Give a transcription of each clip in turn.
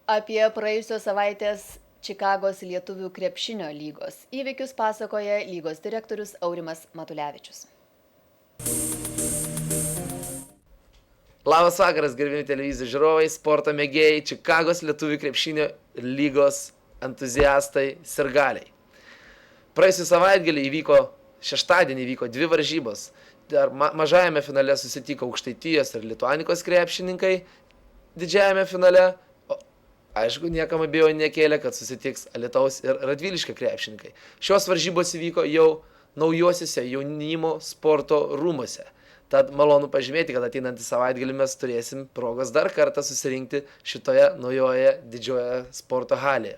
Apie praėjusios savaitės Čikagos lietuvių krepšinio lygos įvykius pasakoja lygos direktorius Aurimas Matulevičius. Labas vakaras, gerbimi televizijos žiūrovai, sporto mėgėjai, Čikagos lietuvių krepšinio lygos entuziastai, sirgaliai. Praėjusią savaitgalį šeštadienį įvyko dvi varžybos. Dar mažajame finale susitiko Aukštaitijos ir Lituanikos krepšininkai didžiajame finale. Aišku, niekam abejo nekėlė, kad susitiks Alytaus ir Radviliškio krepšininkai. Šios varžybos įvyko jau naujuosiuose jaunimo sporto rūmuose. Tad malonu pažymėti, kad ateinantį savaitgalį mes turėsim progos dar kartą susirinkti šitoje naujoje didžioje sporto halėje.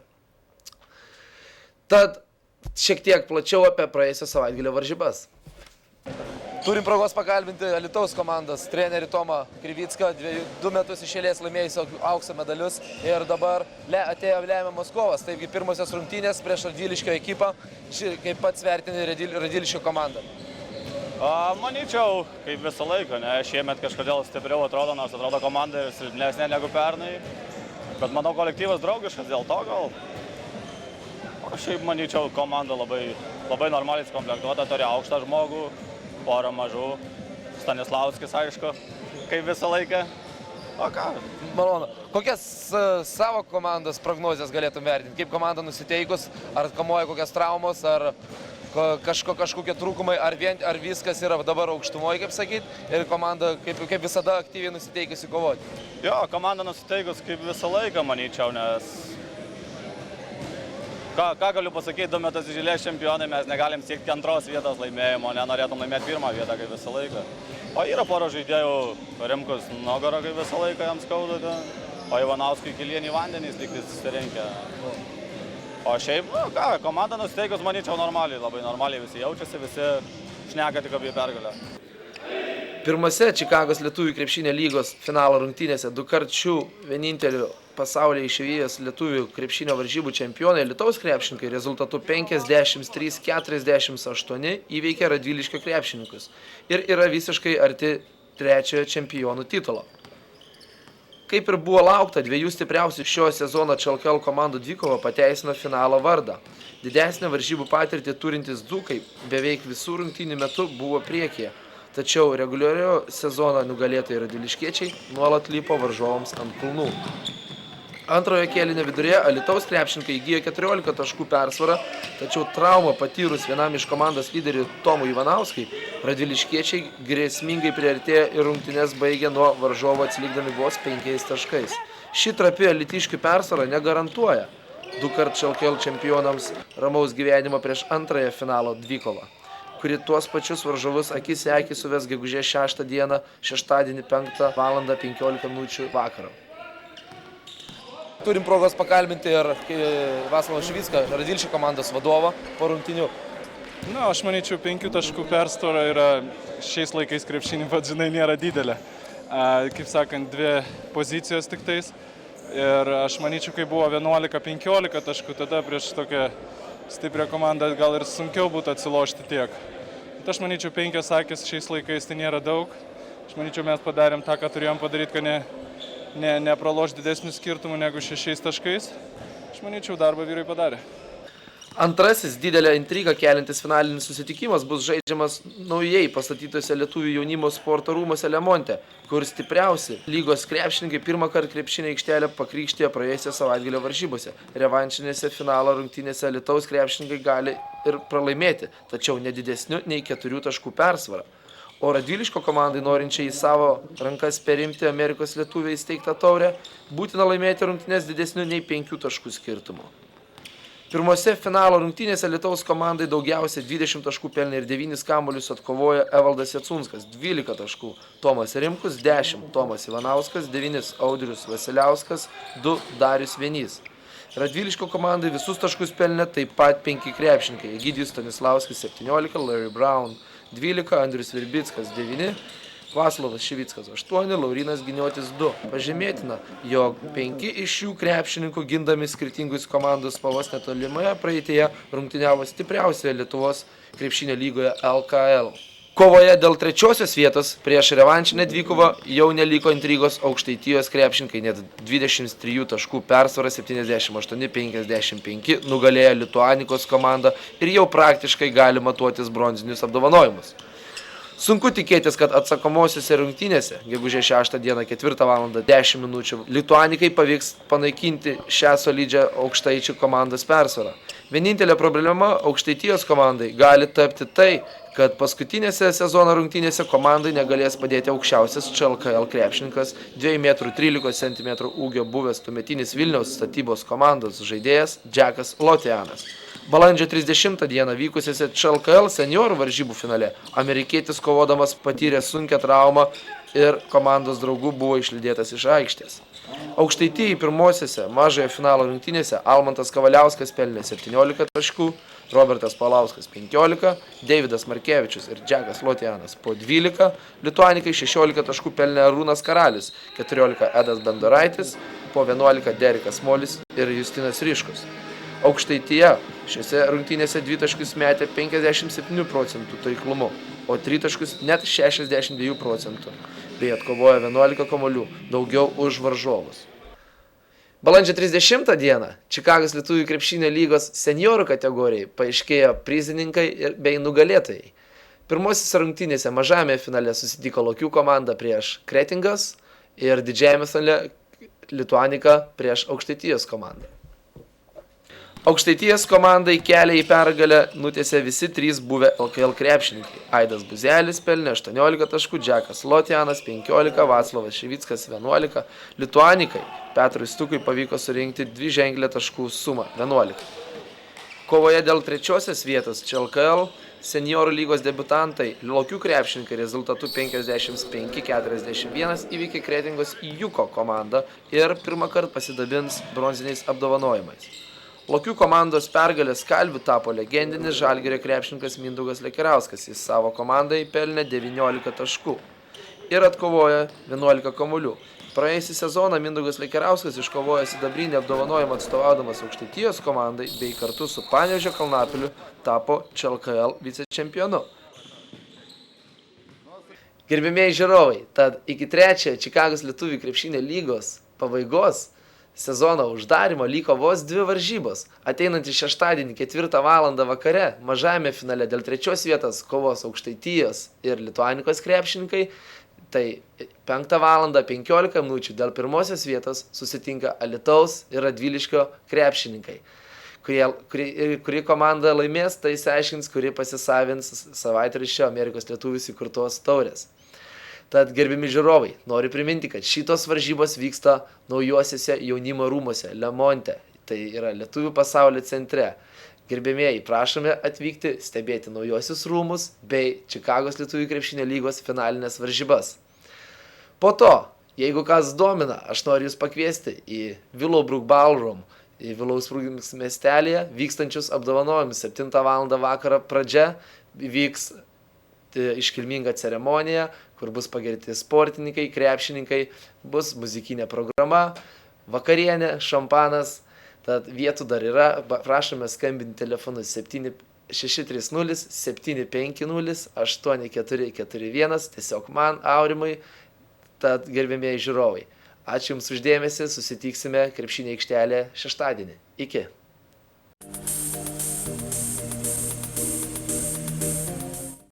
Tad šiek tiek plačiau apie praėjusio savaitgalio varžybas. Turim progos pakalbinti Alytaus komandos trenerį Tomą Krivicką, 2 metus iš eilės laimėjusio aukso medalius ir dabar atėjo lemiamos kovos. Taigi pirmosios rungtynės prieš Radviliškio ekipą, kaip pats vertini Radviliškio komandą. Manyčiau, kaip visą laiką, šiemet kažkodėl stipriau atrodo, nors atrodo komanda ir silpnesnė negu pernai. Bet manau, kolektyvas draugiškas dėl to gal. O šiaip manyčiau, komanda labai normaliai sukomplektuota, turi aukštą žmogų, porą mažų. Stanislavskis, aišku, kaip visą laiką. O ką? Malonu. Kokias savo komandos prognozijas galėtum vertinti? Kaip komanda nusiteikus? Ar kamuoja kokias traumos, ar kažkokie trūkumai, ar viskas yra dabar aukštumoje, kaip sakyt, ir komanda kaip visada aktyviai nusiteikusi kovoti? Jo, komanda nusiteikus kaip visą laiką, manyčiau, nes ką galiu pasakyti, 2 metus iš eilės čempionai, mes negalim siekti antros vietos laimėjimo, nenorėtum laimėti 1 vietą kaip visą laiką. O yra pora žaidėjų, Rimkus nugarą kaip visą laiką jam skauda, o Ivanauskui Kilienį vandenys lygtai susirinkę. O šiaip, komanda nusiteikus, manyčiau, normaliai, labai normaliai visi jaučiasi, visi šneka tik apie pergalę. Pirmose Čikagos lietuvių krepšinio lygos finalo rungtynėse 2 kartų vieninteliu pasaulyje išvijęs lietuvių krepšinio varžybų čempionai Alytaus krepšininkai rezultatu 53-48 įveikė Radviliškio krepšininkus ir yra visiškai arti 3-ojo čempionų titulo. Kaip ir buvo laukta, 2 stipriausių šio sezono ČLKL komandų dvikova pateisino finalo vardą. Didesnę varžybų patirtį turintys dzūkai beveik visų rungtynių metu buvo priekyje, tačiau reguliariojo sezono nugalėtojai radviliškiečiai nuolat lipo varžovams ant kulnų. Antrojo kėlinio viduryje Alytaus krepšininkai įgijo 14 taškų persvarą, tačiau traumą patyrus vienam iš komandos lyderių Tomui Ivanauskui, radviliškiečiai grėsmingai priartėjo ir rungtynes baigė nuo varžovo atsilikdami vos 5 taškais. Ši trapi alytiškių persvara negarantuoja 2 kartų ČLKL čempionams ramaus gyvenimo prieš antrąją finalo dvikovą, kuri tuos pačius varžovus akis į akį suves gegužės 6 dieną, šeštadienį 5:15 min. vakaro. Turim progos pakalbinti ir Vaclavą Šivicką, Radviliškio komandos vadovą po rungtynių. Aš manyčiau, 5 taškų persvara yra šiais laikais krepšinį, pats žinai, nėra didelė. Kaip sakant, 2 pozicijos tik tais. Ir aš manyčiau, kai buvo 11-15 taškų, tada prieš tokią stiprią komandą gal ir sunkiau būtų atsilošti tiek. Bet aš manyčiau, 5 akis šiais laikais tai nėra daug. Aš manyčiau, mes padarėm tą, ką turėjom padaryti, kad nepraloš didesnių skirtumų negu 6 taškais. Aš manyčiau, darbą vyrai padarė. Antrasis didelę intrigą keliantis finalinis susitikimas bus žaidžiamas naujai pastatytose lietuvių jaunimo sporto rūmuose Lemonte, kur stipriausi lygos krepšininkai pirmą kartą krepšinio aikštelę pakrikštijo praėjusią savaitgalio varžybose. Revanšinėse finalo rungtynėse Alytaus krepšininkai gali ir pralaimėti, tačiau nedidesniu nei 4 taškų persvarą. O Radviliško komandai, norinčiai į savo rankas perimti Amerikos lietuviai įsteigtą taurę, būtina laimėti rungtynes didesniu nei 5 taškų skirtumu. Pirmose finalo rungtynėse Alytaus komandai daugiausiai 20 taškų pelnė ir 9 kamuolius atkovojo Evaldas Jacunskas, 12 taškų, Tomas Rimkus, 10, Tomas Ivanauskas, 9, Audrius Vasiliauskas, 2, Darius Vienys. Radviliško komandai visus taškus pelnė taip pat 5 krepšininkai, Egidijus Stanislavskis 17, Larry Brown 12, Andrius Virbickas 9, Vaclavas Šivickas 8, Laurinas Giniotis 2. Pažymėtina, jog 5 iš šių krepšininkų gindami skirtingus komandos spalvas netolimoje praeitėje rungtyniavo stipriausioje Lietuvos krepšinio lygoje LKL. Kovoje dėl trečiosios vietos prieš revanšinę dvikovą jau neliko intrigos, Aukštaitijos krepšininkai net 23 taškų persvarą 78-55 nugalėjo Lituanikos komandą ir jau praktiškai gali matuotis bronzinius apdovanojimus. Sunku tikėtis, kad atsakomosiuose rungtynėse, gegužės 6 dieną 4 val. 10 minučių, Lituanikai pavyks panaikinti šią solidžią Aukštaičių komandos persvarą. Vienintelė problema Aukštaitijos komandai gali tapti tai, kad paskutinėse sezono rungtynėse komandai negalės padėti aukščiausias ČLKL krepšininkas 2,13 m ūgio buvęs tuometinis Vilniaus statybos komandos žaidėjas Džekas Lotianas. Balandžio 30 dieną vykusiose ČLKL seniorų varžybų finale amerikietis kovodamas patyrė sunkią traumą ir komandos draugų buvo išlydėtas iš aikštės. Aukštaitijai pirmosiose mažojo finalo rungtynėse Almantas Kavaliauskas pelnė 17 taškų, Robertas Palauskas 15, Deividas Markevičius ir Džekas Lotianas po 12, Lituanikai 16 taškų pelnė Arūnas Karalius, 14 Edas Bendoraitis, po 11 Derikas Molis ir Justinas Ryškus. Aukštaitija šiose rungtynėse 2 taškus metė 57% taiklumu, o 3 taškus net 62%, bei atkovojo 11 kamuolių, daugiau už varžovus. Balandžio 30 dieną Čikagos lietuvių krepšinio lygos seniorų kategorijai paaiškėjo prizininkai bei nugalėtojai. Pirmosiose rungtynėse mažame finale susitiko Lokių komanda prieš Kretingas ir didžiajame finale Lituanika prieš Aukštaitijos komandą. Aukštaitijos komandai kelią į pergalę nutiesė visi 3 buvę LKL krepšininkai. Aidas Buzelis pelnė 18 taškų, Džekas Lotianas 15, Vaclovas Šivickas 11, Lituanikai Petrui Stukui pavyko surinkti 2 ženklę taškų sumą 11. Kovoje dėl trečiosios vietos ČLKL seniorų lygos debiutantai Lokių krepšininkai rezultatu 55-41 įveikė Kretingos Juko komandą ir pirmą kartą pasidabins bronziniais apdovanojimais. Lokių komandos pergalės kalviu tapo legendinis Žalgirio krepšininkas Mindaugas Lekerauskas. Jis savo komandai pelnė 19 taškų ir atkovojo 11 kamuolių. Praėjusį sezoną Mindaugas Lekerauskas iškovojo sidabrinį apdovanojimą atstovaudamas Aukštaitijos komandai bei kartu su Panevėžio Kalnapiliu tapo ČLKL vicečempionu. Gerbimieji žiūrovai, tad iki 3 Čikagos lietuvių krepšinio lygos pabaigos sezono uždarimo liko vos 2 varžybos. Ateinantį šeštadienį 4 val. Vakare mažame finale dėl 3 vietos kovos Aukštaitijos ir Lituanikos krepšininkai, tai 5 val. 15 minučių dėl pirmosios vietos susitinka Alytaus ir Radviliškio krepšininkai. Kuri komanda laimės, tai išsiaiškins, kuri pasisavins savaitraščio Amerikos lietuvius įkurtos taurės. Tad gerbimi žiūrovai, noriu priminti, kad šitos varžybos vyksta naujuosiuose jaunimo rūmuose Lemonte, tai yra Lietuvių pasaulio centre. Gerbėmieji, prašome atvykti, stebėti naujuosius rūmus bei Čikagos lietuvių krepšinio lygos finalinės varžybas. Po to, jeigu kas domina, aš noriu jūs pakviesti į Willowbrook Ballroom, į Willowbrook miestelėje vykstančius apdovanojimus. 7 val. Vakarą pradžia vyks iškilminga ceremonija, kur bus pagerti sportininkai, krepšininkai, bus muzikinė programa, vakarienė, šampanas, tad vietų dar yra, prašome skambinti telefonu 7630-750-8441, tiesiog man, Aurimai, tad gerbėmieji žiūrovai. Ačiū Jums uždėmesi, susitiksime krepšinio aikštelėje šeštadienį. Iki.